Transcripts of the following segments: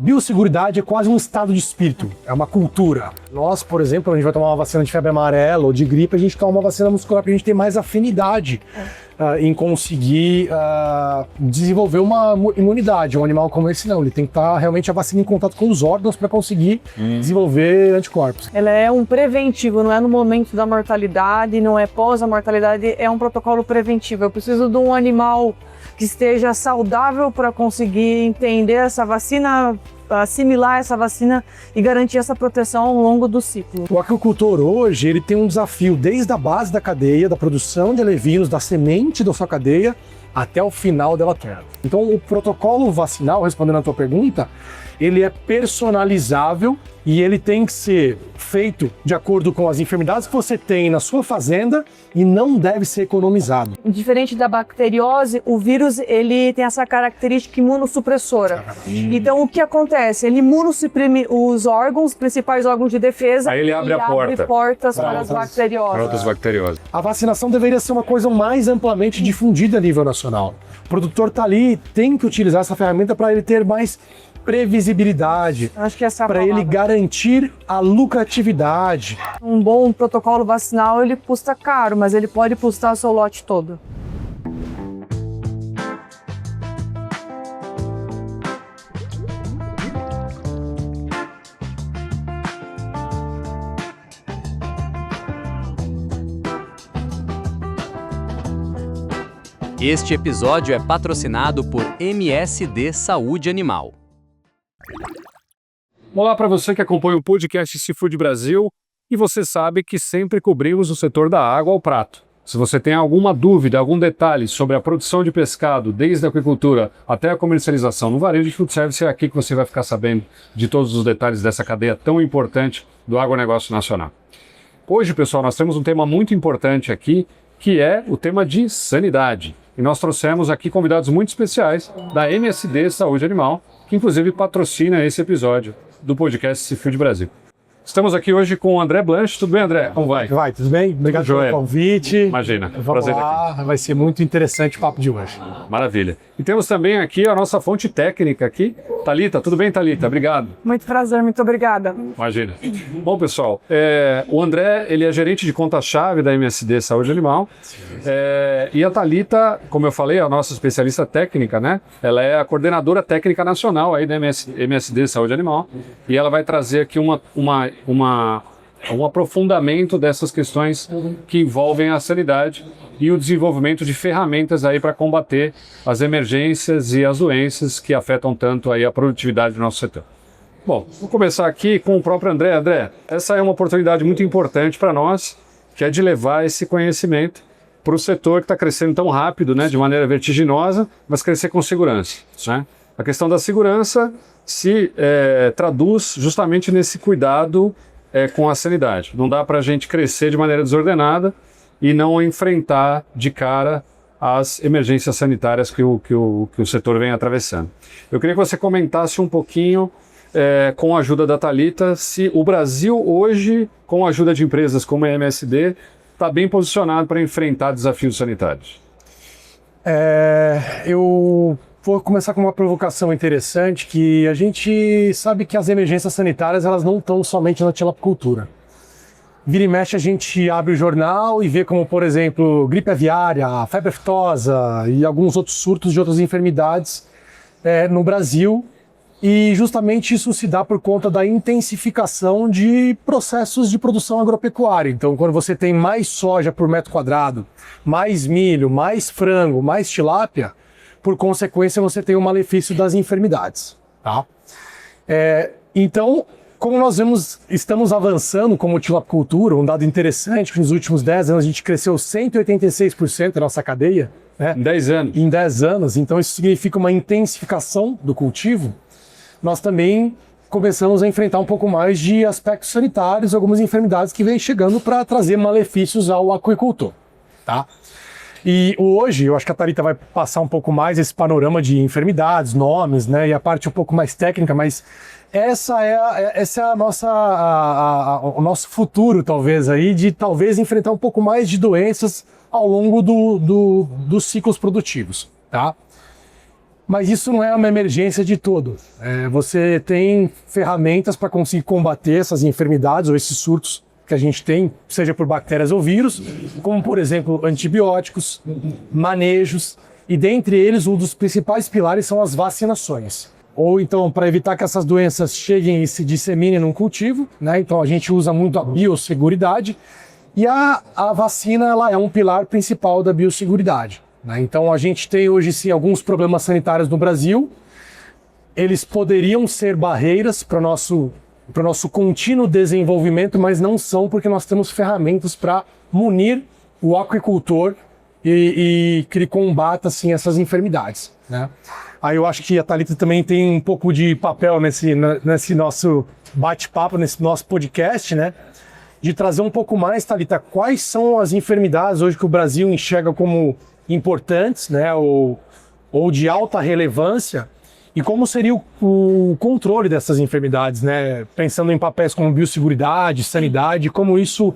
Biosseguridade é quase um estado de espírito, é uma cultura. Nós, por exemplo, quando a gente vai tomar uma vacina de febre amarela ou de gripe, a gente toma uma vacina muscular porque a gente tem mais afinidade em conseguir desenvolver uma imunidade. Um animal como esse não, ele tem que estar realmente a vacina em contato com os órgãos para conseguir desenvolver anticorpos. Ela é um preventivo, não é no momento da mortalidade, não é pós a mortalidade, é um protocolo preventivo. Eu preciso de um animal que esteja saudável para conseguir entender essa vacina, assimilar essa vacina e garantir essa proteção ao longo do ciclo. O aquicultor hoje, ele tem um desafio desde a base da cadeia, da produção de alevinos, da semente da sua cadeia, até o final dela toda. Então o protocolo vacinal, respondendo a tua pergunta, ele é personalizável e ele tem que ser feito de acordo com as enfermidades que você tem na sua fazenda e não deve ser economizado. Diferente da bacteriose, o vírus ele tem essa característica imunossupressora. Então o que acontece? Ele imunossuprime os órgãos, principais órgãos de defesa. Aí ele abre a porta. Abre portas para as bacterioses. Para outras bacterioses. A vacinação deveria ser uma coisa mais amplamente difundida a nível nacional. O produtor está ali, tem que utilizar essa ferramenta para ele ter mais previsibilidade, Acho que essa é a para ele palavra. garantir a lucratividade. Um bom protocolo vacinal ele custa caro, mas ele pode custar o seu lote todo. Este episódio é patrocinado por MSD Saúde Animal. Olá para você que acompanha o podcast Seafood Brasil e você sabe que sempre cobrimos o setor da água ao prato. Se você tem alguma dúvida, algum detalhe sobre a produção de pescado, desde a aquicultura até a comercialização no varejo de food service, é aqui que você vai ficar sabendo de todos os detalhes dessa cadeia tão importante do agronegócio nacional. Hoje, pessoal, nós temos um tema muito importante aqui, que é o tema de sanidade. E nós trouxemos aqui convidados muito especiais da MSD Saúde Animal, que inclusive patrocina esse episódio do podcast Seafood Brasil. Estamos aqui hoje com o André Blanche. Tudo bem, André? Como vai? Vai, tudo bem? Obrigado Tudo pelo jóia. convite. Imagina, Vamos prazer lá, vai ser muito interessante o papo de hoje. Maravilha. E temos também aqui a nossa fonte técnica aqui, Thalita. Tudo bem, Thalita? Obrigado. Muito prazer, muito obrigada. Imagina. Bom, pessoal, o André, ele é gerente de conta-chave da MSD Saúde Animal. E a Thalita, como eu falei, é a nossa especialista técnica, né? Ela é a coordenadora técnica nacional aí da MSD Saúde Animal. E ela vai trazer aqui um aprofundamento dessas questões que envolvem a sanidade e o desenvolvimento de ferramentas aí para combater as emergências e as doenças que afetam tanto aí a produtividade do nosso setor. Bom, vou começar aqui com o próprio André. André, essa é uma oportunidade muito importante para nós, que é de levar esse conhecimento para o setor que está crescendo tão rápido, né, de maneira vertiginosa, mas crescer com segurança, né? A questão da segurança se traduz justamente nesse cuidado com a sanidade. Não dá para a gente crescer de maneira desordenada e não enfrentar de cara as emergências sanitárias que o setor vem atravessando. Eu queria que você comentasse um pouquinho, com a ajuda da Thalita, se o Brasil hoje, com a ajuda de empresas como a MSD, está bem posicionado para enfrentar desafios sanitários. Eu vou começar com uma provocação interessante, que a gente sabe que as emergências sanitárias elas não estão somente na tilapicultura. Vira e mexe a gente abre o jornal e vê como, por exemplo, gripe aviária, febre aftosa e alguns outros surtos de outras enfermidades no Brasil. E justamente isso se dá por conta da intensificação de processos de produção agropecuária. Então, quando você tem mais soja por metro quadrado, mais milho, mais frango, mais tilápia, por consequência você tem o malefício das enfermidades. Tá? Então, como nós estamos avançando como tilapicultura, um dado interessante, que nos últimos 10 anos a gente cresceu 186% da nossa cadeia. Né? Em 10 anos. Em 10 anos, então isso significa uma intensificação do cultivo. Nós também começamos a enfrentar um pouco mais de aspectos sanitários, algumas enfermidades que vêm chegando para trazer malefícios ao aquicultor. Tá? E hoje, eu acho que a Thalita vai passar um pouco mais esse panorama de enfermidades, nomes, né, e a parte um pouco mais técnica, mas essa é a o nosso futuro, talvez, aí, de talvez enfrentar um pouco mais de doenças ao longo dos ciclos produtivos. Tá? Mas isso não é uma emergência de todo. Você tem ferramentas para conseguir combater essas enfermidades ou esses surtos que a gente tem, seja por bactérias ou vírus, como, por exemplo, antibióticos, manejos, e dentre eles, um dos principais pilares são as vacinações. Ou então, para evitar que essas doenças cheguem e se disseminem num cultivo, né? Então a gente usa muito a biosseguridade, e a vacina ela é um pilar principal da biosseguridade. Então a gente tem hoje sim alguns problemas sanitários no Brasil. Eles poderiam ser barreiras para o nosso contínuo desenvolvimento, mas não são, porque nós temos ferramentas para munir o aquicultor e que ele combata assim, essas enfermidades, né? Aí eu acho que a Thalita também tem um pouco de papel nesse nosso bate-papo, nesse nosso podcast, né? De trazer um pouco mais, Thalita, quais são as enfermidades hoje que o Brasil enxerga como importantes, né, ou de alta relevância, e como seria o controle dessas enfermidades, né, pensando em papéis como biosseguridade, sanidade, como isso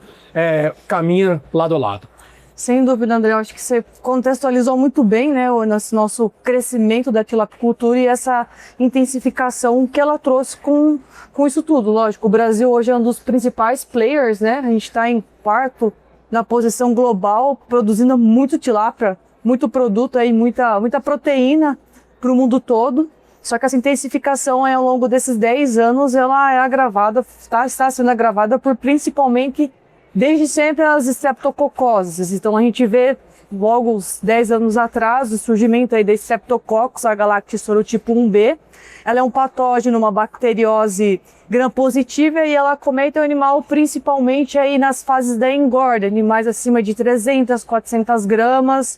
caminha lado a lado. Sem dúvida, André, eu acho que você contextualizou muito bem, né, esse nosso crescimento da tilapicultura e essa intensificação que ela trouxe com isso tudo. Lógico, o Brasil hoje é um dos principais players, né, a gente está em quarto na posição global, produzindo muito tilápia, muito produto, aí, muita proteína para o mundo todo. Só que essa intensificação ao longo desses 10 anos, ela é agravada, está sendo agravada por principalmente, desde sempre, as streptococoses. Então a gente vê, logo uns 10 anos atrás, o surgimento aí da Streptococcus agalactis sorotipo 1B. Ela é um patógeno, uma bacteriose gram-positiva, e ela acomete o animal principalmente aí nas fases da engorda, animais acima de 300, 400 gramas,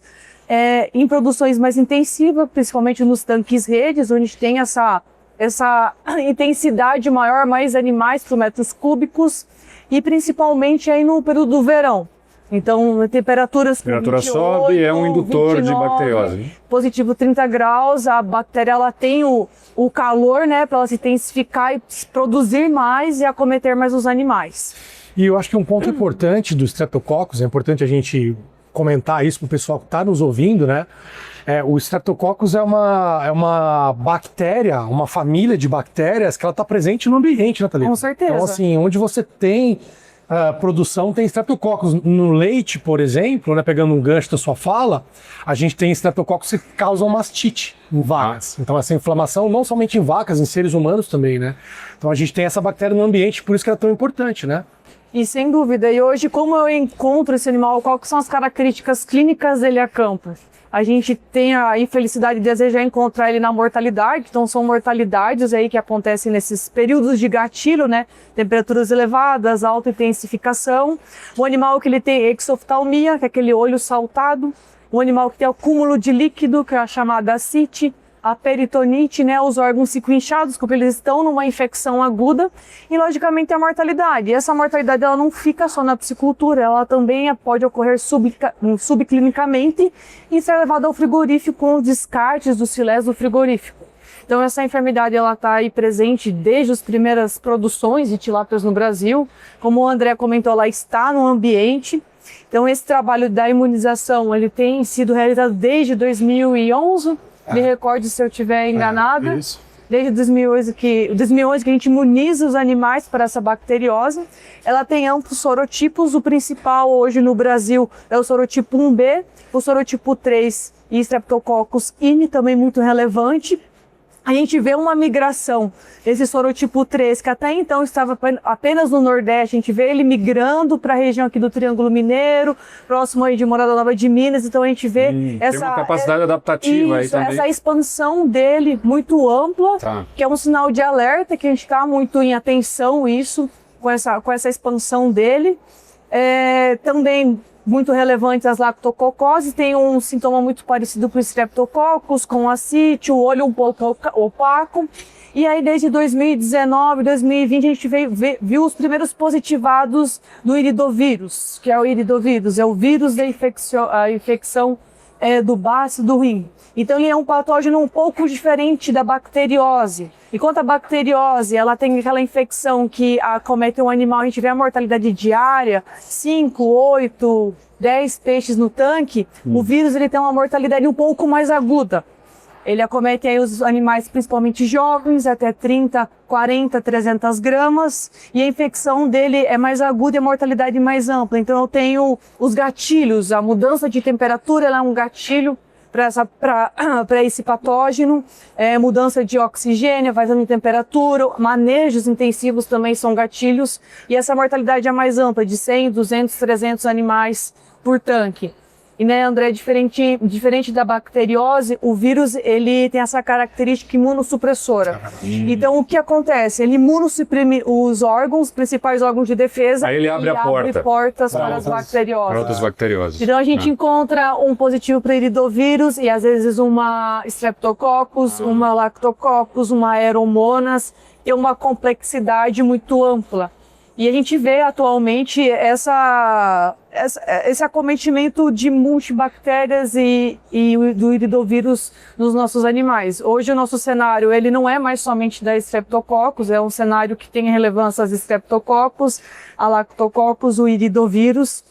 em produções mais intensivas, principalmente nos tanques redes, onde tem essa intensidade maior, mais animais por metros cúbicos, e principalmente aí no período do verão. Então, temperaturas com 28, sobe, é um indutor 29, de bacteriose. Positivo 30 graus, a bactéria ela tem o calor, né, para ela se intensificar e produzir mais e acometer mais os animais. E eu acho que um ponto importante do Streptococcus, é importante a gente comentar isso para o pessoal que está nos ouvindo, né? O Streptococcus é uma bactéria, uma família de bactérias que ela está presente no ambiente, né, Thalita? Com certeza. Então, assim, onde você tem produção, tem Streptococcus. No leite, por exemplo, né, pegando um gancho da sua fala, a gente tem Streptococcus que causam mastite em vacas. Então essa inflamação não somente em vacas, em seres humanos também, né? Então a gente tem essa bactéria no ambiente, por isso que ela é tão importante, né? E sem dúvida, e hoje como eu encontro esse animal, quais são as características clínicas dele a campo? A gente tem a infelicidade de desejar encontrar ele na mortalidade, então são mortalidades aí que acontecem nesses períodos de gatilho, né? Temperaturas elevadas, alta intensificação. O animal que ele tem exoftalmia, que é aquele olho saltado. O animal que tem acúmulo de líquido, que é a chamada ascite. A peritonite, né, os órgãos ficam inchados porque eles estão numa infecção aguda, e logicamente a mortalidade. E essa mortalidade ela não fica só na piscicultura, ela também pode ocorrer subclinicamente e ser levada ao frigorífico com os descartes dos filés do frigorífico. Então essa enfermidade ela está aí presente desde as primeiras produções de tilápias no Brasil. Como o André comentou, ela está no ambiente. Então esse trabalho da imunização ele tem sido realizado desde 2011. Me recorde se eu estiver enganada. Desde 2011 que a gente imuniza os animais para essa bacteriose. Ela tem amplos sorotipos. O principal hoje no Brasil é o sorotipo 1B, o sorotipo 3 e Streptococcus INI, também muito relevante. A gente vê uma migração desse sorotipo 3, que até então estava apenas no Nordeste, a gente vê ele migrando para a região aqui do Triângulo Mineiro, próximo aí de Morada Nova de Minas, então a gente vê tem uma capacidade adaptativa aí também. Essa expansão dele muito ampla, que é um sinal de alerta, que a gente está muito em atenção isso, com essa expansão dele. Também muito relevante as lactococoses, tem um sintoma muito parecido com o Streptococcus, com ascite, o olho um pouco opaco. E aí desde 2019, 2020 a gente viu os primeiros positivados do iridovírus, que é o iridovírus, é o vírus da infecção do baço do rim. Então ele é um patógeno um pouco diferente da bacteriose. Enquanto a bacteriose ela tem aquela infecção que acomete um animal, a gente vê a mortalidade diária, 5, 8, 10 peixes no tanque, o vírus ele tem uma mortalidade um pouco mais aguda. Ele acomete aí os animais principalmente jovens, até 30, 40, 300 gramas, e a infecção dele é mais aguda e a mortalidade mais ampla. Então eu tenho os gatilhos, a mudança de temperatura ela é um gatilho para esse patógeno, mudança de oxigênio, variação de temperatura, manejos intensivos também são gatilhos, e essa mortalidade é mais ampla, de 100, 200, 300 animais por tanque. E, né, André, diferente da bacteriose, o vírus ele tem essa característica imunossupressora. Então, o que acontece? Ele imunossuprime os órgãos, principais órgãos de defesa, aí ele abre portas para as bacterioses. Para outras bacterioses. Então, a gente encontra um positivo para iridovírus e, às vezes, uma streptococcus, uma lactococcus, uma aeromonas e uma complexidade muito ampla. E a gente vê atualmente esse acometimento de multibactérias e do iridovírus nos nossos animais. Hoje o nosso cenário ele não é mais somente da Streptococcus, é um cenário que tem relevância as Streptococcus, a Lactococcus, o iridovírus.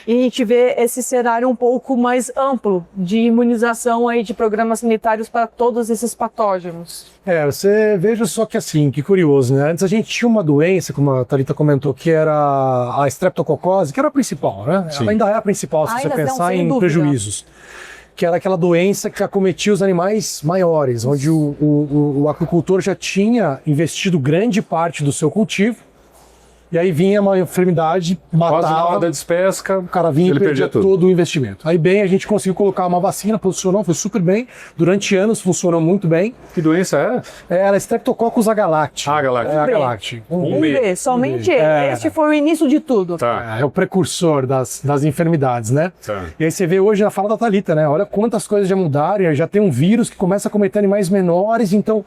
E a gente vê esse cenário um pouco mais amplo de imunização aí de programas sanitários para todos esses patógenos. Você veja só que assim, que curioso, né? Antes a gente tinha uma doença, como a Thalita comentou, que era a streptococose, que era a principal, né? Sim. Ela ainda é a principal, se você pensar em dúvida. prejuízos. Que era aquela doença que acometia os animais maiores, onde o aquicultor já tinha investido grande parte do seu cultivo, e aí vinha uma enfermidade, matava, quase na hora da despesca, o cara vinha e perdia todo o investimento. Aí bem, a gente conseguiu colocar uma vacina, funcionou, foi super bem, durante anos funcionou muito bem. Que doença é? Era Streptococcus agalacti. Agalacti. Agalacti. Um B, somente este foi o início de tudo. Tá. É o precursor das enfermidades, né? Tá. E aí você vê hoje na fala da Thalita, né? Olha quantas coisas já mudaram, e já tem um vírus que começa a cometer animais menores, então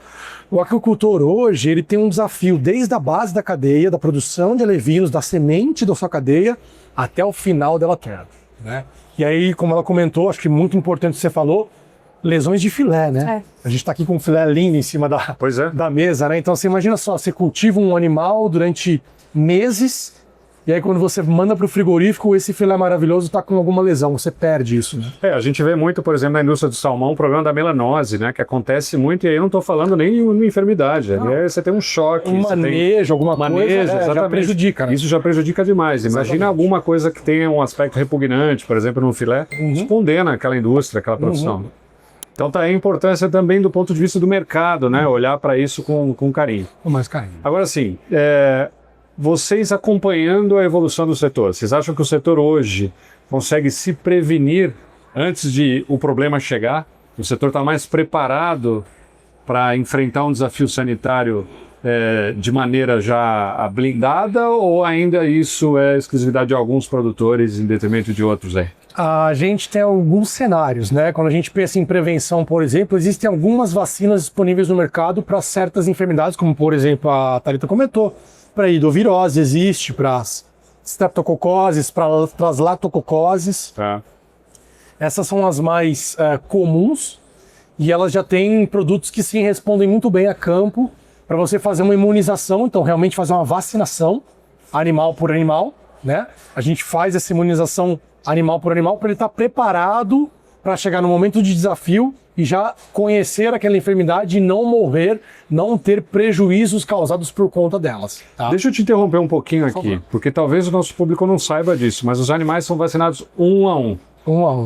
o aquicultor hoje, ele tem um desafio desde a base da cadeia, da produção de alevinos, da semente da sua cadeia, até o final dela toda, né? E aí, como ela comentou, acho que muito importante que você falou, lesões de filé, né? A gente tá aqui com um filé lindo em cima da mesa, né? Então você imagina só, você cultiva um animal durante meses, e aí quando você manda para o frigorífico, esse filé maravilhoso está com alguma lesão, você perde isso, né? A gente vê muito, por exemplo, na indústria do salmão, o problema da melanose, né? Que acontece muito, e aí eu não estou falando nem de uma enfermidade. Aí você tem um choque. Um manejo, alguma coisa, já prejudica, né? Isso já prejudica demais. Imagina alguma coisa que tenha um aspecto repugnante, por exemplo, no filé, condena aquela indústria, aquela produção. Então tá aí a importância também do ponto de vista do mercado, né? Olhar para isso com carinho. Com mais carinho. Agora sim, vocês acompanhando a evolução do setor, vocês acham que o setor hoje consegue se prevenir antes de o problema chegar? O setor está mais preparado para enfrentar um desafio sanitário de maneira já blindada, ou ainda isso é exclusividade de alguns produtores em detrimento de outros aí? A gente tem alguns cenários, né? Quando a gente pensa em prevenção, por exemplo, existem algumas vacinas disponíveis no mercado para certas enfermidades, como por exemplo a Thalita comentou, para a idovirose existe, para as streptococoses, para as lactococoses. Tá. Essas são as mais comuns, e elas já têm produtos que sim respondem muito bem a campo para você fazer uma imunização, então realmente fazer uma vacinação animal por animal, né? A gente faz essa imunização animal por animal para ele estar preparado para chegar no momento de desafio e já conhecer aquela enfermidade e não morrer, não ter prejuízos causados por conta delas. Tá? Deixa eu te interromper um pouquinho aqui, porque talvez o nosso público não saiba disso, mas os animais são vacinados um a um.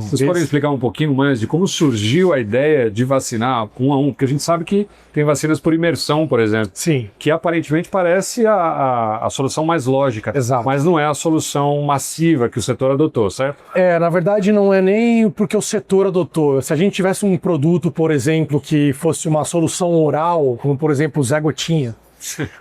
Vocês podem explicar um pouquinho mais de como surgiu a ideia de vacinar um a um? Porque a gente sabe que tem vacinas por imersão, por exemplo. Sim. Que aparentemente parece a solução mais lógica. Exato. Mas não é a solução massiva que o setor adotou, certo? Na verdade não é nem porque o setor adotou. Se a gente tivesse um produto, por exemplo, que fosse uma solução oral, como por exemplo o Zé Gotinha,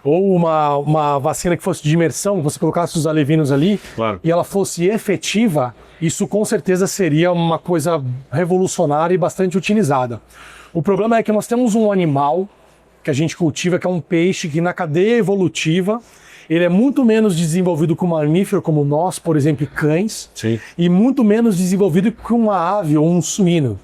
ou uma vacina que fosse de imersão, você colocasse os alevinos ali, claro, e ela fosse efetiva, isso com certeza seria uma coisa revolucionária e bastante utilizada. O problema é que nós temos um animal que a gente cultiva, que é um peixe que na cadeia evolutiva, ele é muito menos desenvolvido que um mamífero como nós, por exemplo, cães, sim, e muito menos desenvolvido que uma ave ou um suíno.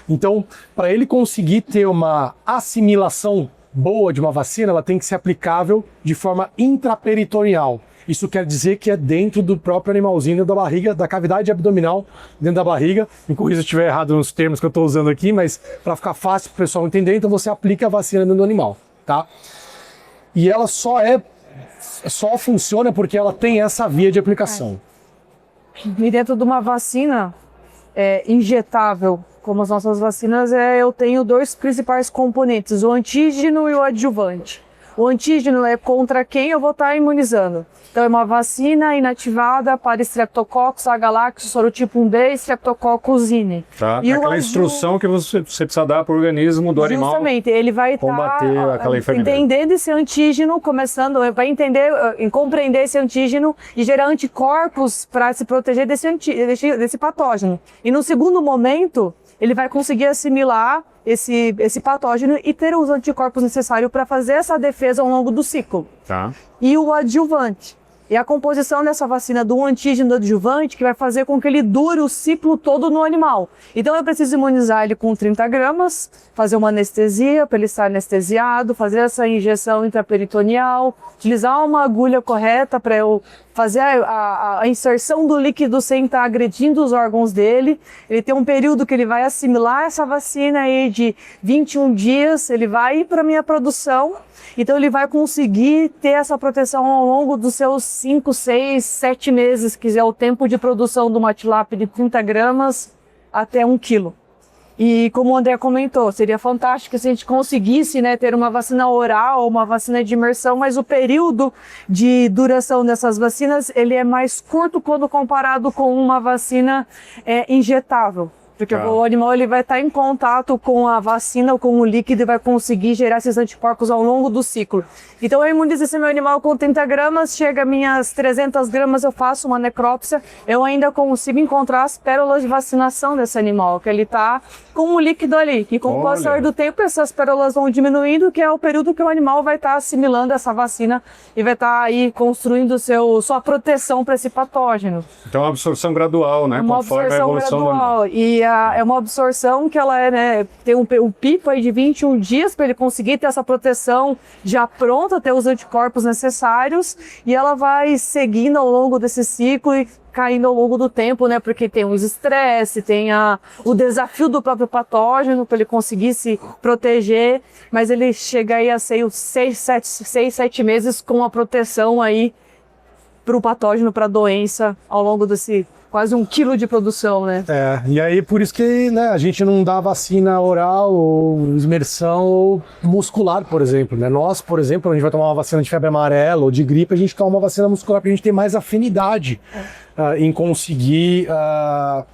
Então, para ele conseguir ter uma assimilação boa de uma vacina, ela tem que ser aplicável de forma intraperitoneal. Isso quer dizer que é dentro do próprio animalzinho da barriga, da cavidade abdominal dentro da barriga. Me corrija se eu estiver errado nos termos que eu estou usando aqui, mas para ficar fácil para o pessoal entender, então você aplica a vacina dentro do animal, tá? E ela só funciona porque ela tem essa via de aplicação. E dentro de uma vacina injetável, como as nossas vacinas, eu tenho dois principais componentes, o antígeno e o adjuvante. O antígeno é contra quem eu vou estar imunizando. Então é uma vacina inativada para Streptococcus, agalactus, sorotipo 1B, Streptococcusine. Tá? É aquela instrução que você precisa dar para o organismo do animal. Justamente, ele vai combater aquela enfermidade. Entendendo esse antígeno, vai entender, compreender esse antígeno e gerar anticorpos para se proteger desse patógeno. E no segundo momento, ele vai conseguir assimilar esse patógeno e ter os anticorpos necessários para fazer essa defesa ao longo do ciclo. Tá. E o adjuvante. E a composição dessa vacina do antígeno do adjuvante que vai fazer com que ele dure o ciclo todo no animal. Então eu preciso imunizar ele com 30 gramas, fazer uma anestesia para ele estar anestesiado, fazer essa injeção intraperitoneal, utilizar uma agulha correta para eu fazer a inserção do líquido sem estar agredindo os órgãos dele. Ele tem um período que ele vai assimilar essa vacina aí de 21 dias, ele vai ir para a minha produção. Então ele vai conseguir ter essa proteção ao longo dos seus 5, 6, 7 meses, que é o tempo de produção de uma tilápia de 30 gramas até 1 quilo. E como o André comentou, seria fantástico se a gente conseguisse, né, ter uma vacina oral, uma vacina de imersão, mas o período de duração dessas vacinas ele é mais curto quando comparado com uma vacina injetável. Porque o animal ele vai estar em contato com a vacina ou com o líquido e vai conseguir gerar esses anticorpos ao longo do ciclo. Então eu imunizo esse meu animal com 30 gramas, chega a minhas 300 gramas, eu faço uma necrópsia, eu ainda consigo encontrar as pérolas de vacinação desse animal, que ele está com o líquido ali. E com o passar do tempo, essas pérolas vão diminuindo, que é o período que o animal vai estar assimilando essa vacina e vai estar aí construindo sua proteção para esse patógeno. Então é uma absorção gradual, né? Uma conforme absorção a evolução gradual. do animal. E é uma absorção que ela tem um pico aí de 21 dias para ele conseguir ter essa proteção já pronta, ter os anticorpos necessários, e ela vai seguindo ao longo desse ciclo e caindo ao longo do tempo, né? Porque tem os estresse, tem o desafio do próprio patógeno para ele conseguir se proteger, mas ele chega aí a ser os 6, 7 meses com a proteção aí para o patógeno, para a doença, ao longo desse quase 1 quilo de produção, né? E aí por isso que, né, a gente não dá vacina oral ou imersão ou muscular, por exemplo, né? Nós, por exemplo, a gente vai tomar uma vacina de febre amarela ou de gripe, a gente toma uma vacina muscular porque a gente tem mais afinidade em conseguir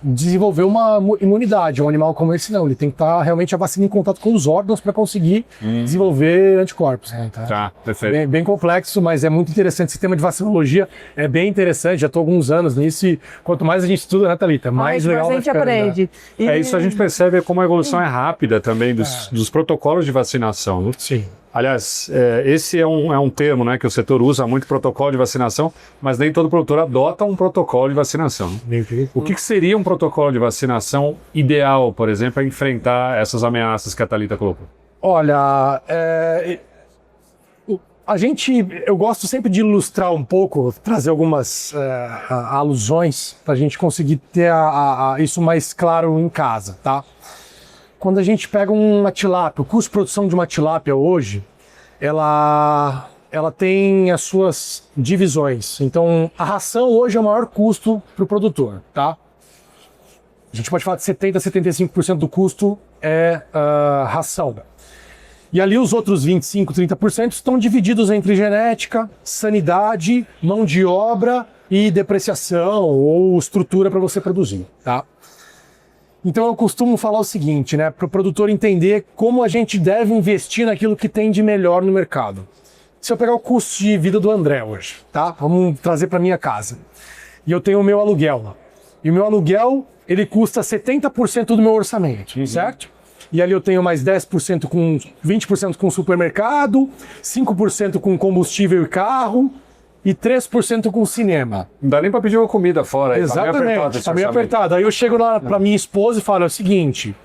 desenvolver uma imunidade. Um animal como esse não, ele tem que estar realmente a vacina em contato com os órgãos para conseguir desenvolver anticorpos. Né? Tá, perfeito. Bem complexo, mas é muito interessante. O sistema de vacinologia é bem interessante, já estou há alguns anos nisso e quanto mais a gente estuda, né, Thalita, mais legal a gente aprende. Né? Isso a gente percebe como a evolução é rápida também dos protocolos de vacinação. Né? Sim. Aliás, esse é um termo, né, que o setor usa muito, protocolo de vacinação, mas nem todo produtor adota um protocolo de vacinação. O que seria um protocolo de vacinação ideal, por exemplo, para enfrentar essas ameaças que a Thalita colocou? Olha, eu gosto sempre de ilustrar um pouco, trazer algumas alusões para a gente conseguir ter isso mais claro em casa, tá? Quando a gente pega uma tilápia, o custo de produção de uma tilápia hoje, ela tem as suas divisões. Então, a ração hoje é o maior custo para o produtor, tá? A gente pode falar de 70% a 75% do custo é ração. E ali os outros 25%, 30% estão divididos entre genética, sanidade, mão de obra e depreciação ou estrutura para você produzir, tá? Então eu costumo falar o seguinte, né, para o produtor entender como a gente deve investir naquilo que tem de melhor no mercado. Se eu pegar o custo de vida do André hoje, tá? Vamos trazer para minha casa. E eu tenho o meu aluguel lá. E o meu aluguel, ele custa 70% do meu orçamento, certo? E ali eu tenho mais 10% com 20% com supermercado, 5% com combustível e carro, e 3% com cinema. Não dá nem para pedir uma comida fora. Exatamente, está meio apertado. Aí eu chego lá para minha esposa e falo, é o seguinte,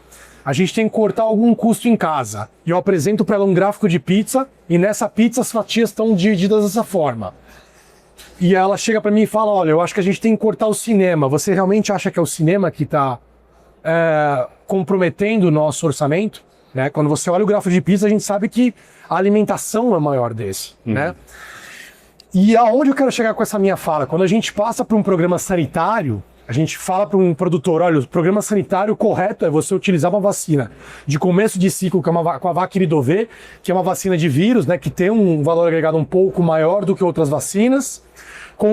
a gente tem que cortar algum custo em casa. E eu apresento para ela um gráfico de pizza, e nessa pizza as fatias estão divididas dessa forma. e ela chega para mim e fala, olha, eu acho que a gente tem que cortar o cinema. Você realmente acha que é o cinema que está comprometendo o nosso orçamento? Né? Quando você olha o grafo de pizza, a gente sabe que a alimentação é maior desse. Né? E aonde eu quero chegar com essa minha fala? Quando a gente passa para um programa sanitário, a gente fala para um produtor, olha, o programa sanitário correto é você utilizar uma vacina de começo de ciclo com a Vacridovê, que é uma vacina de vírus, né, que tem um valor agregado um pouco maior do que outras vacinas,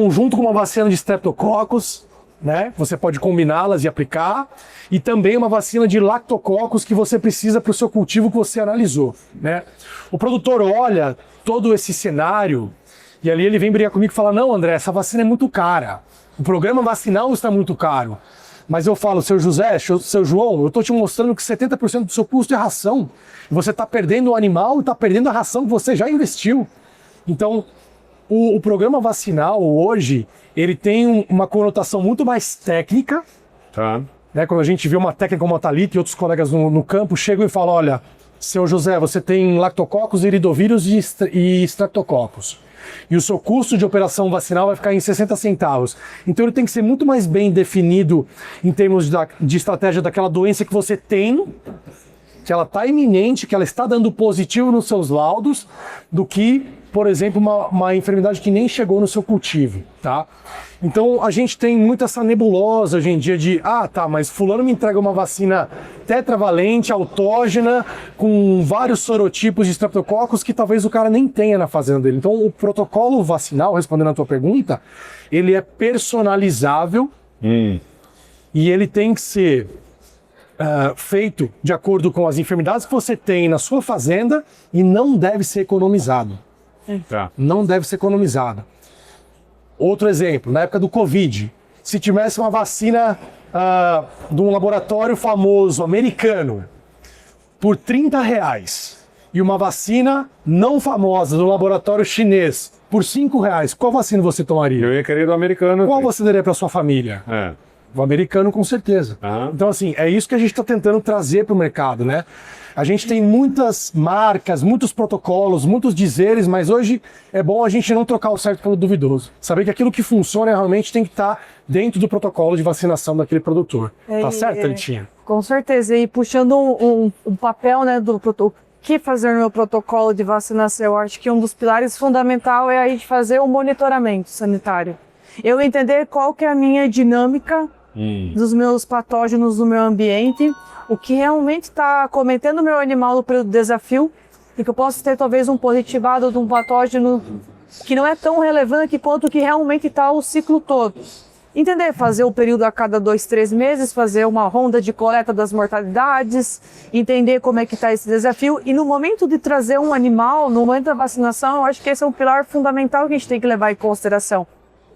junto com uma vacina de Streptococcus, né, você pode combiná-las e aplicar, e também uma vacina de lactococcus que você precisa para o seu cultivo que você analisou. Né? O produtor olha todo esse cenário e ali ele vem brigar comigo e fala, não, André, essa vacina é muito cara. O programa vacinal está muito caro. Mas eu falo, seu José, seu João, eu estou te mostrando que 70% do seu custo é ração. Você está perdendo o animal e está perdendo a ração que você já investiu. Então, o programa vacinal hoje, ele tem uma conotação muito mais técnica. Tá. Né? Quando a gente vê uma técnica como a Thalita e outros colegas no campo, chegam e falam, olha, seu José, você tem lactococcus, iridovírus e streptococcus. E o seu custo de operação vacinal vai ficar em 60 centavos. Então ele tem que ser muito mais bem definido em termos de estratégia daquela doença que você tem, que ela está iminente, que ela está dando positivo nos seus laudos, do que, por exemplo, uma enfermidade que nem chegou no seu cultivo, tá? Então a gente tem muito essa nebulosa hoje em dia de, mas fulano me entrega uma vacina tetravalente, autógena, com vários sorotipos de streptococcus que talvez o cara nem tenha na fazenda dele. Então o protocolo vacinal, respondendo a tua pergunta, ele é personalizável e ele tem que ser feito de acordo com as enfermidades que você tem na sua fazenda e não deve ser economizado. Tá. Não deve ser economizado. Outro exemplo, na época do Covid, se tivesse uma vacina de um laboratório famoso americano por R$30 e uma vacina não famosa do laboratório chinês por R$5, qual vacina você tomaria? Eu ia querer do americano. Qual você daria para sua família? O americano, com certeza. Então, assim, é isso que a gente está tentando trazer para o mercado, né? A gente tem muitas marcas, muitos protocolos, muitos dizeres, mas hoje é bom a gente não trocar o certo pelo duvidoso. Saber que aquilo que funciona realmente tem que estar dentro do protocolo de vacinação daquele produtor. Tá certo, Thalitinha? Com certeza. E puxando um papel, né, do o que fazer no meu protocolo de vacinação, eu acho que um dos pilares fundamentais é a gente fazer o monitoramento sanitário. Eu entender qual que é a minha dinâmica dos meus patógenos no meu ambiente, o que realmente está cometendo o meu animal no período de desafio, e que eu posso ter talvez um positivado de um patógeno que não é tão relevante quanto que realmente está o ciclo todo. Entender, fazer o período a cada 2, 3 meses, fazer uma ronda de coleta das mortalidades, entender como é que está esse desafio, e no momento de trazer um animal, no momento da vacinação, eu acho que esse é um pilar fundamental que a gente tem que levar em consideração.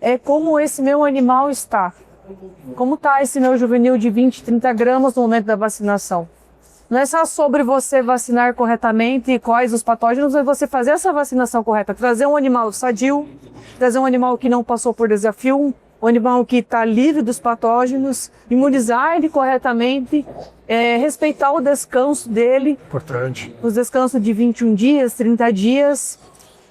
É como esse meu animal está. Como está esse meu juvenil de 20, 30 gramas no momento da vacinação? Não é só sobre você vacinar corretamente e quais os patógenos, é você fazer essa vacinação correta. Trazer um animal sadio, trazer um animal que não passou por desafio, um animal que está livre dos patógenos, imunizar ele corretamente, respeitar o descanso dele. Importante. Os descansos de 21 dias, 30 dias.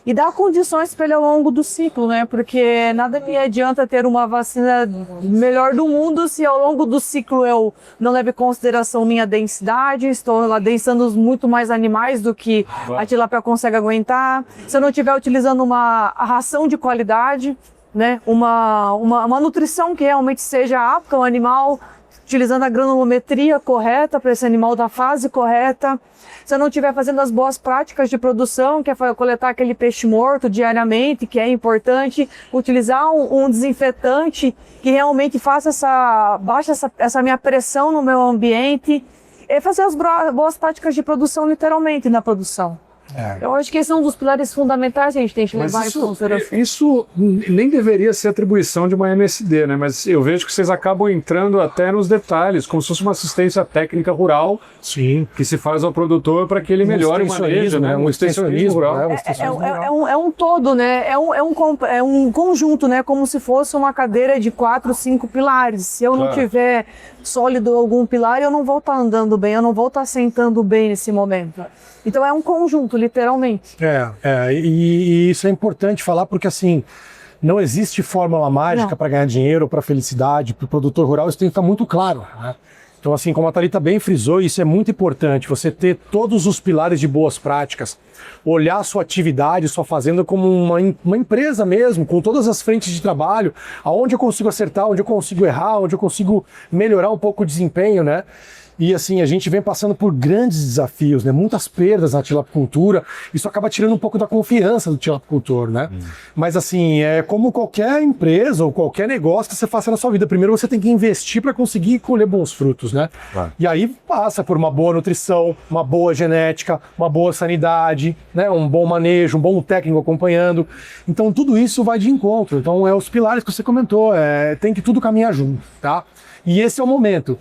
E dar condições para ele ao longo do ciclo, né? Porque nada me adianta ter uma vacina melhor do mundo se ao longo do ciclo eu não levo em consideração minha densidade, estou lá densando muito mais animais do que a tilápia consegue aguentar. Se eu não estiver utilizando uma ração de qualidade, né? Uma nutrição que realmente seja apta ao animal, utilizando a granulometria correta para esse animal da fase correta. Se eu não estiver fazendo as boas práticas de produção, que é coletar aquele peixe morto diariamente, que é importante, utilizar um desinfetante que realmente baixe essa minha pressão no meu ambiente, e fazer as boas práticas de produção literalmente na produção. Eu acho que esse é um dos pilares fundamentais que a gente tem que levar em consideração. Isso nem deveria ser atribuição de uma MSD, né? Mas eu vejo que vocês acabam entrando até nos detalhes, como se fosse uma assistência técnica rural. Sim. Que se faz ao produtor para que ele melhore o manejo, né? Um extensionismo rural. É um todo, né? É um conjunto, né? Como se fosse uma cadeira de 4, 5 pilares. Se eu não tiver sólido algum pilar, eu não vou estar andando bem, eu não vou estar sentando bem nesse momento. Então é um conjunto, literalmente. E isso é importante falar porque, assim, Não existe fórmula mágica para ganhar dinheiro, para felicidade, para o produtor rural, isso tem que ficar muito claro, né? Então, assim, como a Thalita bem frisou, isso é muito importante, você ter todos os pilares de boas práticas, olhar a sua atividade, sua fazenda como uma empresa mesmo, com todas as frentes de trabalho, aonde eu consigo acertar, onde eu consigo errar, onde eu consigo melhorar um pouco o desempenho, né? E assim, a gente vem passando por grandes desafios, né? Muitas perdas na tilapicultura, isso acaba tirando um pouco da confiança do tilapicultor, né? Mas assim, é como qualquer empresa ou qualquer negócio que você faça na sua vida. Primeiro você tem que investir para conseguir colher bons frutos, né? E aí passa por uma boa nutrição, uma boa genética, uma boa sanidade, né? Um bom manejo, um bom técnico acompanhando. Então tudo isso vai de encontro. Então é os pilares que você comentou, tem que tudo caminhar junto, tá? E esse é o momento.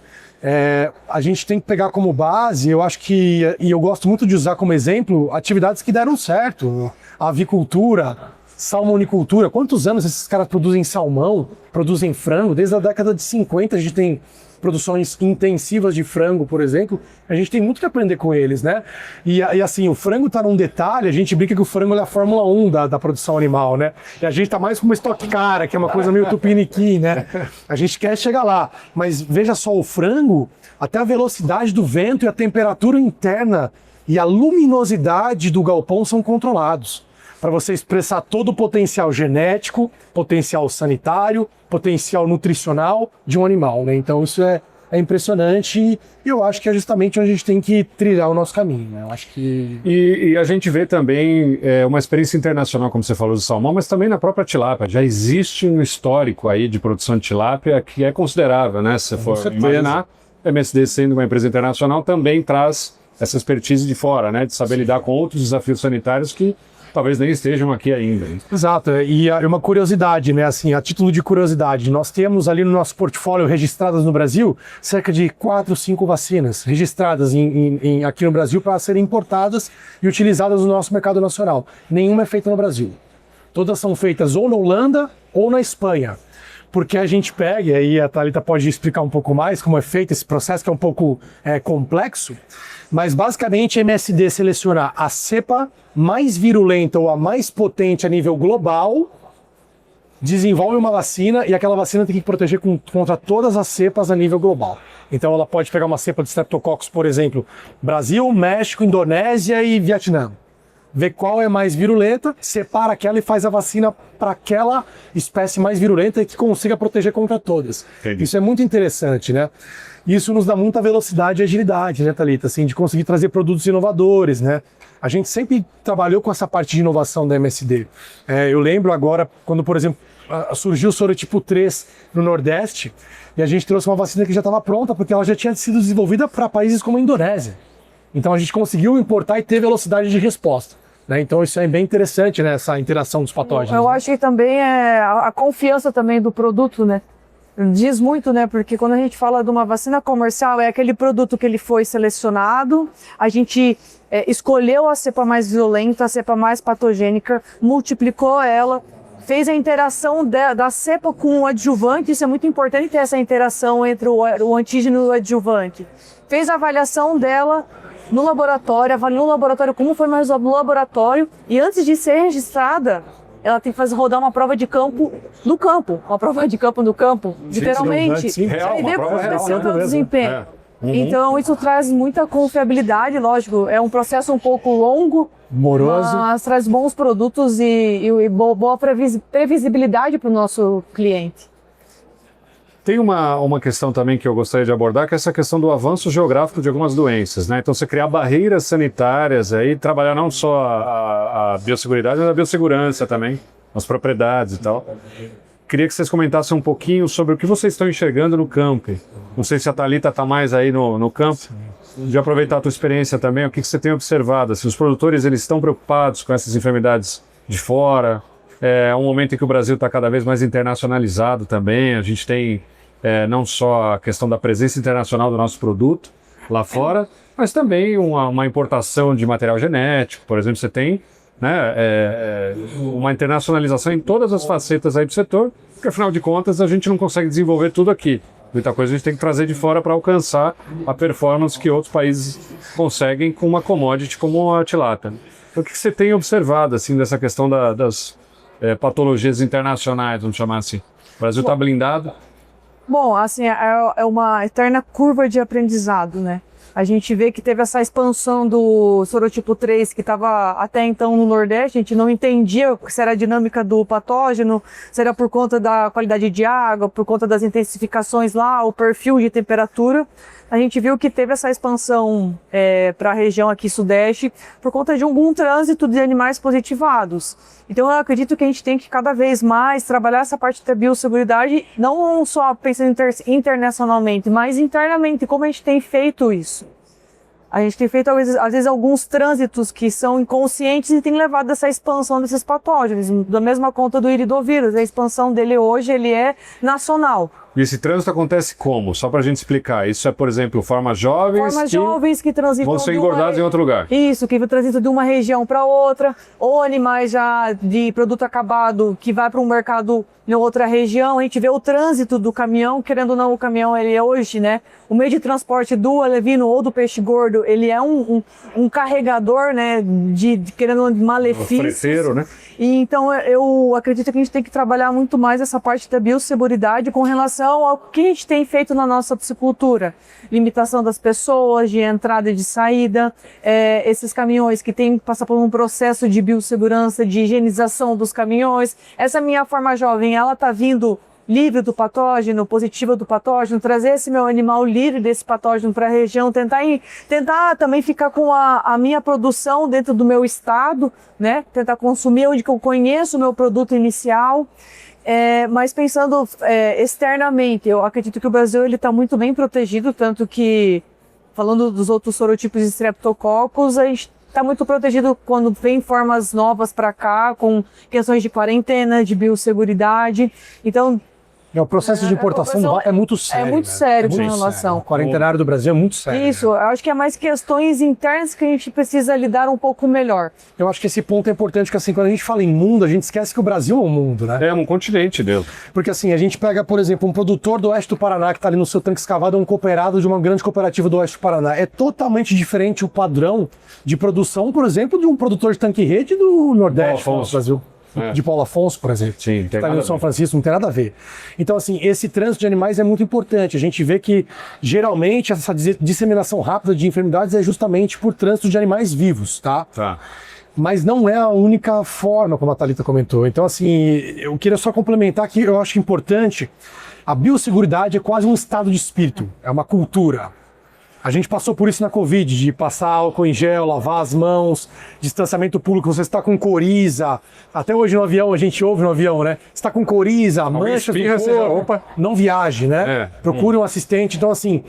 A gente tem que pegar como base, eu acho que, e eu gosto muito de usar como exemplo, atividades que deram certo. Avicultura, salmonicultura. Quantos anos esses caras produzem salmão, produzem frango? Desde a década de 50 a gente tem produções intensivas de frango, por exemplo. A gente tem muito que aprender com eles, né? E assim, o frango tá num detalhe, a gente brinca que o frango é a Fórmula 1 da produção animal, né? E a gente tá mais como Stock Car, que é uma coisa meio tupiniquim, né? A gente quer chegar lá, mas veja só, o frango, até a velocidade do vento e a temperatura interna e a luminosidade do galpão são controlados, para você expressar todo o potencial genético, potencial sanitário, potencial nutricional de um animal, né? Então isso é impressionante e eu acho que é justamente onde a gente tem que trilhar o nosso caminho, né? Eu acho que... E a gente vê também uma experiência internacional, como você falou, do salmão, mas também na própria tilápia. Já existe um histórico aí de produção de tilápia que é considerável, né? Se você for imaginar, a MSD sendo uma empresa internacional também traz essa expertise de fora, né? De saber lidar com outros desafios sanitários que talvez nem estejam aqui ainda. Exato, e uma curiosidade, né, assim, a título de curiosidade, nós temos ali no nosso portfólio registradas no Brasil cerca de 4, 5 vacinas registradas aqui no Brasil para serem importadas e utilizadas no nosso mercado nacional. Nenhuma é feita no Brasil. Todas são feitas ou na Holanda ou na Espanha. Porque a gente pega, e aí a Thalita pode explicar um pouco mais como é feito esse processo, que é um pouco complexo, mas basicamente a MSD seleciona a cepa mais virulenta ou a mais potente a nível global, desenvolve uma vacina e aquela vacina tem que proteger contra todas as cepas a nível global. Então ela pode pegar uma cepa de Streptococcus, por exemplo, Brasil, México, Indonésia e Vietnã. Vê qual é mais virulenta, separa aquela e faz a vacina para aquela espécie mais virulenta e que consiga proteger contra todas. Entendi. Isso é muito interessante, né? Isso nos dá muita velocidade e agilidade, né, Thalita? Assim, de conseguir trazer produtos inovadores, né? A gente sempre trabalhou com essa parte de inovação da MSD. Eu lembro agora, quando, por exemplo, surgiu o sorotipo 3 no Nordeste, e a gente trouxe uma vacina que já estava pronta, porque ela já tinha sido desenvolvida para países como a Indonésia. Então a gente conseguiu importar e ter velocidade de resposta, né? Então isso é bem interessante, né? Essa interação dos patógenos. Eu acho que também é a confiança também do produto, né? Diz muito, né? Porque quando a gente fala de uma vacina comercial, é aquele produto que ele foi selecionado, a gente escolheu a cepa mais violenta, a cepa mais patogênica, multiplicou ela, fez a interação da cepa com o adjuvante. Isso é muito importante, ter essa interação entre o antígeno e o adjuvante. Fez a avaliação dela no laboratório, avaliou no laboratório como foi mais no laboratório, e antes de ser registrada, ela tem que rodar uma prova de campo no campo, literalmente. Sim, e ver como vai ser o meu mesmo. desempenho. Então isso traz muita confiabilidade, lógico, é um processo um pouco longo, moroso, mas traz bons produtos e boa previsibilidade para o nosso cliente. Tem uma questão também que eu gostaria de abordar, que é essa questão do avanço geográfico de algumas doenças, né? Então, você criar barreiras sanitárias, aí trabalhar não só a biosseguridade, mas a biossegurança também, as propriedades e tal. Queria que vocês comentassem um pouquinho sobre o que vocês estão enxergando no campo. Não sei se a Thalita está mais aí no campo. De aproveitar a tua experiência também, o que você tem observado? Assim, os produtores, eles estão preocupados com essas enfermidades de fora? É um momento em que o Brasil está cada vez mais internacionalizado também. A gente tem não só a questão da presença internacional do nosso produto lá fora, mas também uma importação de material genético. Por exemplo, você tem, né, uma internacionalização em todas as facetas aí do setor, porque afinal de contas a gente não consegue desenvolver tudo aqui. Muita coisa a gente tem que trazer de fora para alcançar a performance que outros países conseguem com uma commodity como a tilápia. Então, o que você tem observado assim, dessa questão patologias internacionais, vamos chamar assim? O Brasil está blindado? Bom, assim, é uma eterna curva de aprendizado, né? A gente vê que teve essa expansão do sorotipo 3, que estava até então no Nordeste, a gente não entendia se era a dinâmica do patógeno, se era por conta da qualidade de água, por conta das intensificações lá, o perfil de temperatura. A gente viu que teve essa expansão para a região aqui sudeste por conta de algum trânsito de animais positivados. Então eu acredito que a gente tem que cada vez mais trabalhar essa parte da biosseguridade, não só pensando internacionalmente, mas internamente, como a gente tem feito isso. A gente tem feito, às vezes, alguns trânsitos que são inconscientes e tem levado a essa expansão desses patógenos. Da mesma conta do iridovírus, a expansão dele hoje ele é nacional. E esse trânsito acontece como? Só para a gente explicar. Isso é, por exemplo, formas jovens que transitam vão ser engordados em outro lugar. Isso, que transitam de uma região para outra, ou animais já de produto acabado que vai para um mercado em outra região. A gente vê o trânsito do caminhão, querendo ou não, o caminhão ele é hoje, né? O meio de transporte do alevino ou do peixe gordo, ele é um carregador, né? Querendo ou não, de malefícios. Freteiro, né? E então eu acredito que a gente tem que trabalhar muito mais essa parte da biosseguridade com relação ao que a gente tem feito na nossa piscicultura. Limitação das pessoas, de entrada e de saída, esses caminhões que têm que passar por um processo de biossegurança, de higienização dos caminhões. Essa minha forma jovem, ela está vindo livre do patógeno, positiva do patógeno, trazer esse meu animal livre desse patógeno para a região, tentar também ficar com a minha produção dentro do meu estado, né? Tentar consumir onde que eu conheço o meu produto inicial. Mas pensando externamente, eu acredito que o Brasil está muito bem protegido, tanto que, falando dos outros sorotipos de streptococcus, a gente está muito protegido quando vem formas novas para cá, com questões de quarentena, de biosseguridade. Então, O processo de importação é muito sério. É muito né? sério com relação. O quarentenário do Brasil é muito sério. Isso, eu acho que é mais questões internas que a gente precisa lidar um pouco melhor. Eu acho que esse ponto é importante, porque assim, quando a gente fala em mundo, a gente esquece que o Brasil é um mundo, né? É um continente dele. Porque assim, a gente pega, por exemplo, um produtor do oeste do Paraná que está ali no seu tanque escavado, é um cooperado de uma grande cooperativa do oeste do Paraná. É totalmente diferente o padrão de produção, por exemplo, de um produtor de tanque-rede do Nordeste do Brasil. De Paulo Afonso, por exemplo. Sim, que está ali no São Francisco, não tem nada a ver. Então, assim, esse trânsito de animais é muito importante. A gente vê que, geralmente, essa disseminação rápida de enfermidades é justamente por trânsito de animais vivos, tá? Mas não é a única forma, como a Thalita comentou. Então, assim, eu queria só complementar que eu acho importante, a biosseguridade é quase um estado de espírito, é uma cultura. A gente passou por isso na Covid, de passar álcool em gel, lavar as mãos, distanciamento público, você está com coriza. Até hoje no avião, a gente ouve no avião, né? Você está com coriza, manchas no corpo, não viaje, né? Procure um assistente. Então, assim,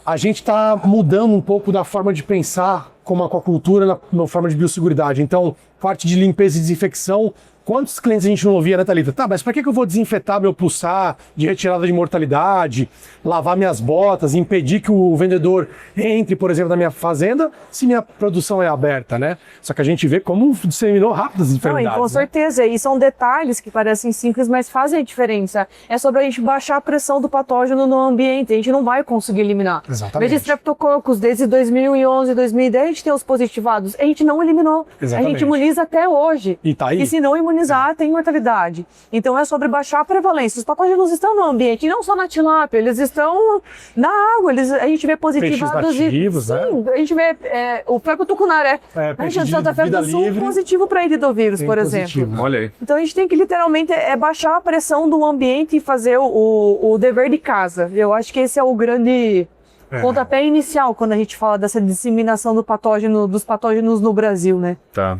a gente está mudando um pouco da forma de pensar como aquacultura na forma de biosseguridade. Então, parte de limpeza e desinfecção. Quantos clientes a gente não ouvia, né, Thalita? Tá, mas para que eu vou desinfetar meu pulsar de retirada de mortalidade, lavar minhas botas, impedir que o vendedor entre, por exemplo, na minha fazenda, se minha produção é aberta, né? Só que a gente vê como disseminou rápido as enfermidades. Com certeza, e são detalhes que parecem simples, mas fazem a diferença. É sobre a gente baixar a pressão do patógeno no ambiente, a gente não vai conseguir eliminar. Exatamente. Desde Streptococcus, desde 2011, 2010, a gente tem os positivados, a gente não eliminou. Exatamente. A gente imuniza até hoje. E tá aí. E se não imunizar, tem mortalidade. Então é sobre baixar a prevalência. Os patógenos estão no ambiente, e não só na tilápia, eles estão na água. A gente vê positivados. Peixes nativos, sim, a gente vê o próprio tucunaré. A gente de Santa Fé do Sul positivo para iridovírus, por exemplo. Olha aí. Então a gente tem que literalmente baixar a pressão do ambiente e fazer o dever de casa. Eu acho que esse é o grande pontapé inicial quando a gente fala dessa disseminação dos patógenos no Brasil, né? Tá.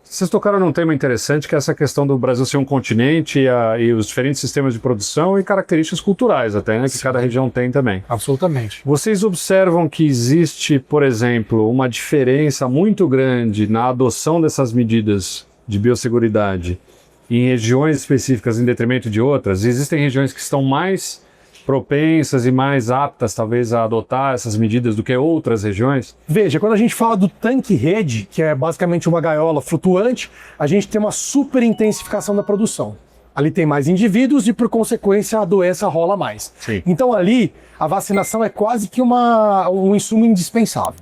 Vocês tocaram num tema interessante, que é essa questão do Brasil ser um continente e os diferentes sistemas de produção e características culturais até, né? Que cada região tem também. Absolutamente. Vocês observam que existe, por exemplo, uma diferença muito grande na adoção dessas medidas de biosseguridade em regiões específicas em detrimento de outras? Existem regiões que estão mais propensas e mais aptas, talvez, a adotar essas medidas do que outras regiões? Veja, quando a gente fala do tanque-rede, que é basicamente uma gaiola flutuante, a gente tem uma super intensificação da produção. Ali tem mais indivíduos e, por consequência, a doença rola mais. Sim. Então ali, a vacinação é quase que um insumo indispensável.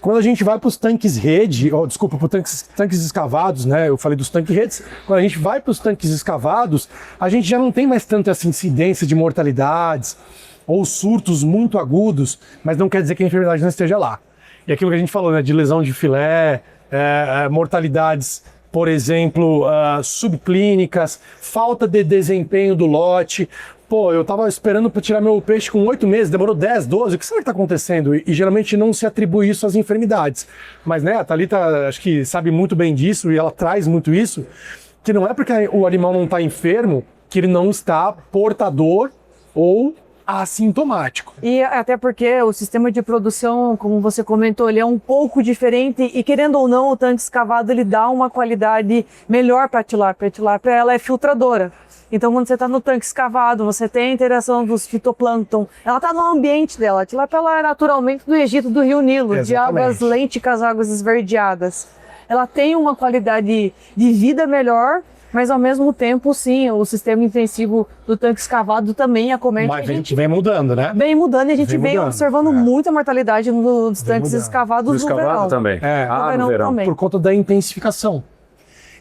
Quando a gente vai para os tanques rede, desculpa, para os tanques escavados, né? Eu falei dos tanques redes. Quando a gente vai para os tanques escavados, a gente já não tem mais tanta essa incidência de mortalidades ou surtos muito agudos, mas não quer dizer que a enfermidade não esteja lá. E aquilo que a gente falou, né? De lesão de filé, mortalidades, por exemplo, subclínicas, falta de desempenho do lote. Pô, eu tava esperando para tirar meu peixe com 8 meses, demorou 10, 12, o que será que tá acontecendo? E geralmente não se atribui isso às enfermidades. Mas, né, a Thalita acho que sabe muito bem disso e ela traz muito isso, que não é porque o animal não está enfermo que ele não está portador ou assintomático. E até porque o sistema de produção, como você comentou, ele é um pouco diferente e, querendo ou não, o tanque escavado ele dá uma qualidade melhor para a tilápia. A tilápia ela é filtradora. Então, quando você está no tanque escavado, você tem a interação dos fitoplâncton, ela está no ambiente dela. A tilápia ela é naturalmente do Egito, do Rio Nilo, Exatamente. de águas lênticas, águas esverdeadas. Ela tem uma qualidade de vida melhor, mas ao mesmo tempo, sim, o sistema intensivo do tanque escavado também acomete. Mas a gente vem mudando, né? Vem mudando e a gente Vem vem mudando, observando muita mortalidade nos tanques mudando. escavados No escavado verão. também. No verão verão. também. Por conta da intensificação.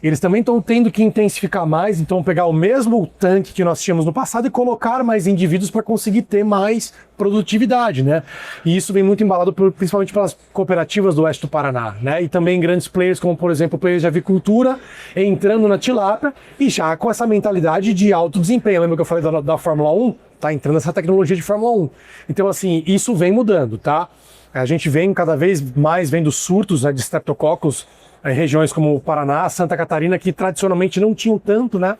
Eles também estão tendo que intensificar mais, então pegar o mesmo tanque que nós tínhamos no passado e colocar mais indivíduos para conseguir ter mais produtividade, né? E isso vem muito embalado principalmente pelas cooperativas do oeste do Paraná, né? E também grandes players como, por exemplo, players de avicultura entrando na tilápia e já com essa mentalidade de alto desempenho. Lembra que eu falei da Fórmula 1? Tá entrando essa tecnologia de Fórmula 1. Então, assim, isso vem mudando, tá? A gente vem cada vez mais vendo surtos, né, de streptococcus em regiões como o Paraná, Santa Catarina, que tradicionalmente não tinham tanto, né?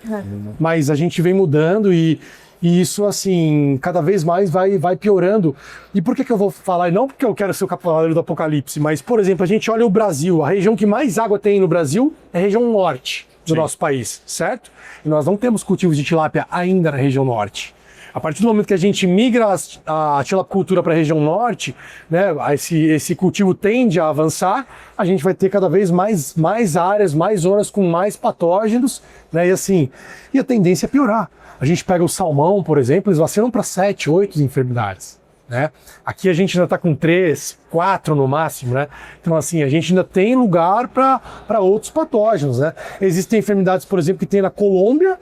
Mas a gente vem mudando e isso, assim, cada vez mais vai piorando. E por que eu vou falar? Não porque eu quero ser o cavaleiro do apocalipse, mas, por exemplo, a gente olha o Brasil. A região que mais água tem no Brasil é a região norte do nosso país, certo? E nós não temos cultivos de tilápia ainda na região norte. A partir do momento que a gente migra a tilapicultura para a região norte, né, esse cultivo tende a avançar, a gente vai ter cada vez mais áreas, mais zonas com mais patógenos, né, e a tendência é piorar. A gente pega o salmão, por exemplo, eles vacinam para 7, 8 enfermidades. Né? Aqui a gente ainda está com 3, 4 no máximo, né? Então, assim, a gente ainda tem lugar para outros patógenos, né? Existem enfermidades, por exemplo, que tem na Colômbia,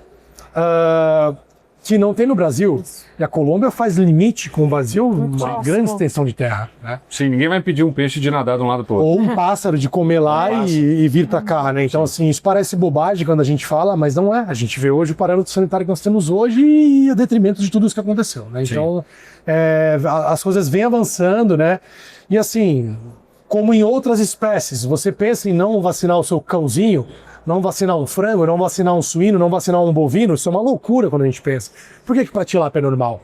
que não tem no Brasil. E a Colômbia faz limite com o Brasil, uma grande extensão de terra, né? Sim, ninguém vai pedir um peixe de nadar de um lado para o outro. Ou um pássaro de comer lá e vir para cá, né? Então, assim, isso parece bobagem quando a gente fala, mas não é. A gente vê hoje o parâmetro sanitário que nós temos hoje e a detrimento de tudo isso que aconteceu, né? Então, as coisas vêm avançando, né? E assim, como em outras espécies, você pensa em não vacinar o seu cãozinho, não vacinar um frango, não vacinar um suíno, não vacinar um bovino, isso é uma loucura quando a gente pensa. Por que para tilápia é normal?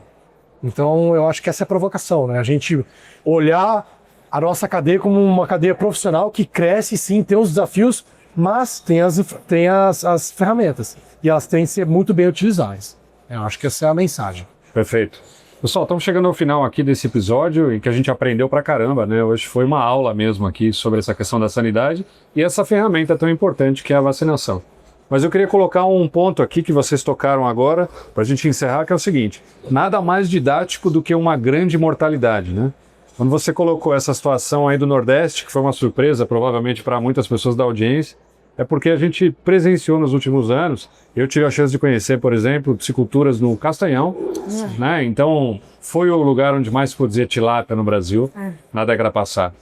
Então, eu acho que essa é a provocação, né? A gente olhar a nossa cadeia como uma cadeia profissional que cresce, sim, tem os desafios, mas tem as ferramentas. E elas têm que ser muito bem utilizadas. Eu acho que essa é a mensagem. Perfeito. Pessoal, estamos chegando ao final aqui desse episódio em que a gente aprendeu pra caramba, né? Hoje foi uma aula mesmo aqui sobre essa questão da sanidade e essa ferramenta tão importante que é a vacinação. Mas eu queria colocar um ponto aqui que vocês tocaram agora, para a gente encerrar, que é o seguinte: nada mais didático do que uma grande mortalidade, né? Quando você colocou essa situação aí do Nordeste, que foi uma surpresa provavelmente para muitas pessoas da audiência, é porque a gente presenciou nos últimos anos. Eu tive a chance de conhecer, por exemplo, pisciculturas no Castanhão, né? Então, foi o lugar onde mais se produzia tilápia no Brasil na década passada.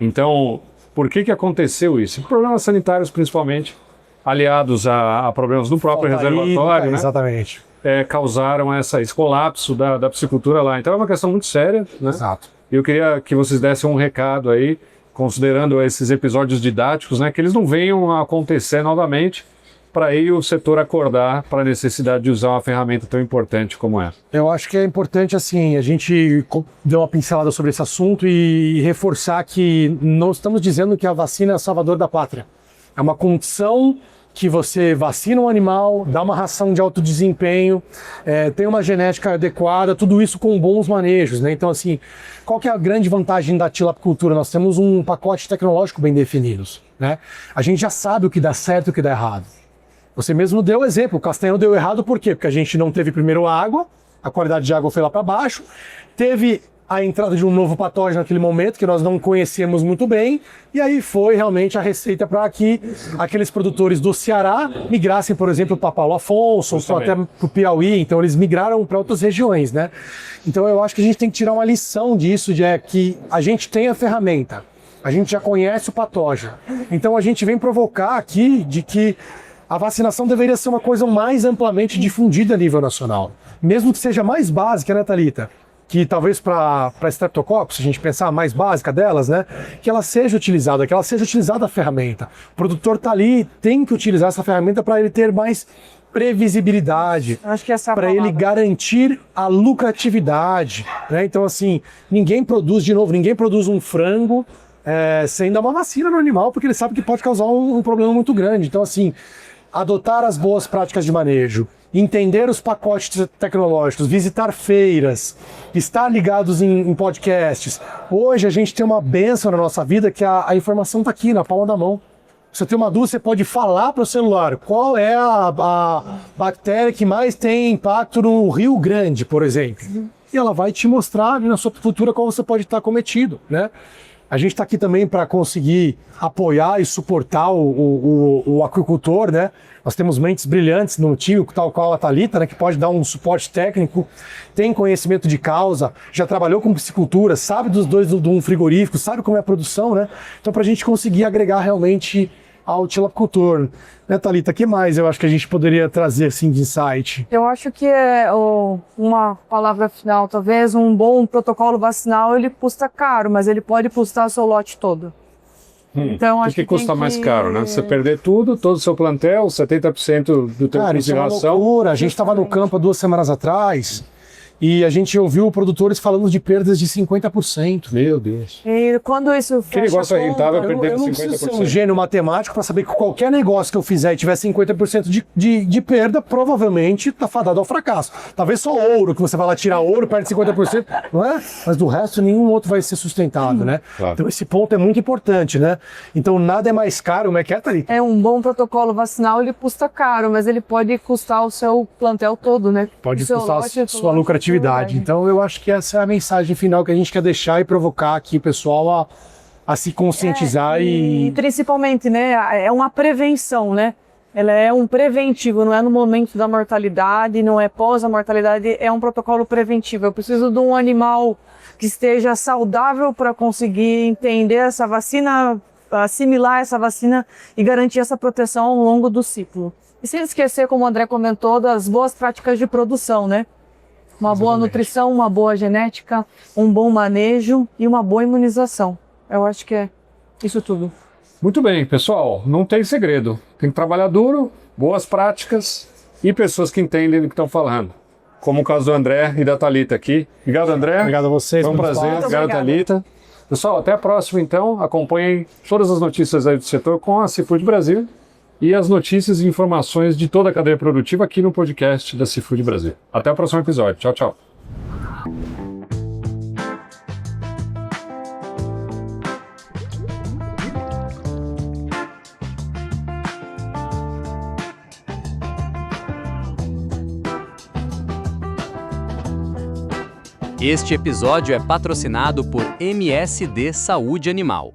Então, por que aconteceu isso? Problemas sanitários, principalmente, aliados a problemas do próprio reservatório, né? Exatamente. Causaram esse colapso da piscicultura lá. Então, é uma questão muito séria, né? Exato. E eu queria que vocês dessem um recado aí, considerando esses episódios didáticos, né, que eles não venham a acontecer novamente, para aí o setor acordar para a necessidade de usar uma ferramenta tão importante como essa. Eu acho que é importante, assim, a gente deu uma pincelada sobre esse assunto e reforçar que não estamos dizendo que a vacina é o salvador da pátria. É uma condição que você vacina um animal, dá uma ração de alto desempenho, tem uma genética adequada, tudo isso com bons manejos, né? Então, assim, qual que é a grande vantagem da tilapicultura? Nós temos um pacote tecnológico bem definido, né? A gente já sabe o que dá certo e o que dá errado. Você mesmo deu o exemplo, o Castanhão deu errado por quê? Porque a gente não teve primeiro água, a qualidade de água foi lá para baixo, teve a entrada de um novo patógeno naquele momento, que nós não conhecemos muito bem, e aí foi realmente a receita para que aqueles produtores do Ceará migrassem, por exemplo, para Paulo Afonso, ou até para o Piauí, então eles migraram para outras regiões, né? Então eu acho que a gente tem que tirar uma lição disso, que a gente tem a ferramenta, a gente já conhece o patógeno, então a gente vem provocar aqui de que a vacinação deveria ser uma coisa mais amplamente difundida a nível nacional, mesmo que seja mais básica, né, Thalita? Que talvez para Streptococcus, se a gente pensar a mais básica delas, né, que ela seja utilizada, a ferramenta. O produtor tá ali, tem que utilizar essa ferramenta para ele ter mais previsibilidade, para ele garantir a lucratividade, né? Então, assim, ninguém produz um frango sem dar uma vacina no animal, porque ele sabe que pode causar um problema muito grande. Então, assim, adotar as boas práticas de manejo, entender os pacotes tecnológicos, visitar feiras, estar ligados em podcasts. Hoje a gente tem uma bênção na nossa vida que a informação está aqui na palma da mão. Se você tem uma dúvida, você pode falar para o celular qual é a bactéria que mais tem impacto no Rio Grande, por exemplo. E ela vai te mostrar na sua cultura qual você pode estar cometido, né? A gente está aqui também para conseguir apoiar e suportar o aquicultor, né? Nós temos mentes brilhantes no time, tal qual a Thalita, né? Que pode dar um suporte técnico, tem conhecimento de causa, já trabalhou com piscicultura, sabe dos dois de um frigorífico, sabe como é a produção, né? Então, para a gente conseguir agregar realmente ao tilapicultor, né, Thalita? O que mais eu acho que a gente poderia trazer assim de insight? Eu acho que uma palavra final, talvez um bom protocolo vacinal, ele custa caro, mas ele pode custar o seu lote todo. Então, acho que custa mais caro, né? Você perder tudo, todo o seu plantel, 70% do teu Cara, isso é uma loucura. A gente estava no campo há 2 semanas atrás e a gente ouviu produtores falando de perdas de 50%. Meu Deus. E quando isso fecha, que negócio é rentável perder 50%? Eu não preciso ser um gênio matemático para saber que qualquer negócio que eu fizer e tiver 50% de perda, provavelmente está fadado ao fracasso. Talvez só ouro, que você vai lá tirar ouro, perde 50%, não é? Mas do resto, nenhum outro vai ser sustentado, né? Claro. Então esse ponto é muito importante, né? Então nada é mais caro, como é que é, Thalita? Um bom protocolo vacinal, ele custa caro, mas ele pode custar o seu plantel todo, né? Pode custar a sua lucratividade. Então eu acho que essa é a mensagem final que a gente quer deixar e provocar aqui o pessoal a se conscientizar e principalmente, né, é uma prevenção, né? Ela é um preventivo, não é no momento da mortalidade, não é pós a mortalidade, é um protocolo preventivo. Eu preciso de um animal que esteja saudável para conseguir entender essa vacina, assimilar essa vacina e garantir essa proteção ao longo do ciclo. E sem esquecer, como o André comentou, das boas práticas de produção, né? Uma boa nutrição, uma boa genética, um bom manejo e uma boa imunização. Eu acho que é isso tudo. Muito bem, pessoal. Não tem segredo. Tem que trabalhar duro, boas práticas e pessoas que entendem do que estão falando. Como o caso do André e da Thalita aqui. Obrigado, André. Obrigado a vocês. Foi um prazer. Obrigado, Thalita. Pessoal, até a próxima, então. Acompanhem todas as notícias aí do setor com a Seafood Brasil e as notícias e informações de toda a cadeia produtiva aqui no podcast da Seafood Brasil. Até o próximo episódio. Tchau, tchau. Este episódio é patrocinado por MSD Saúde Animal.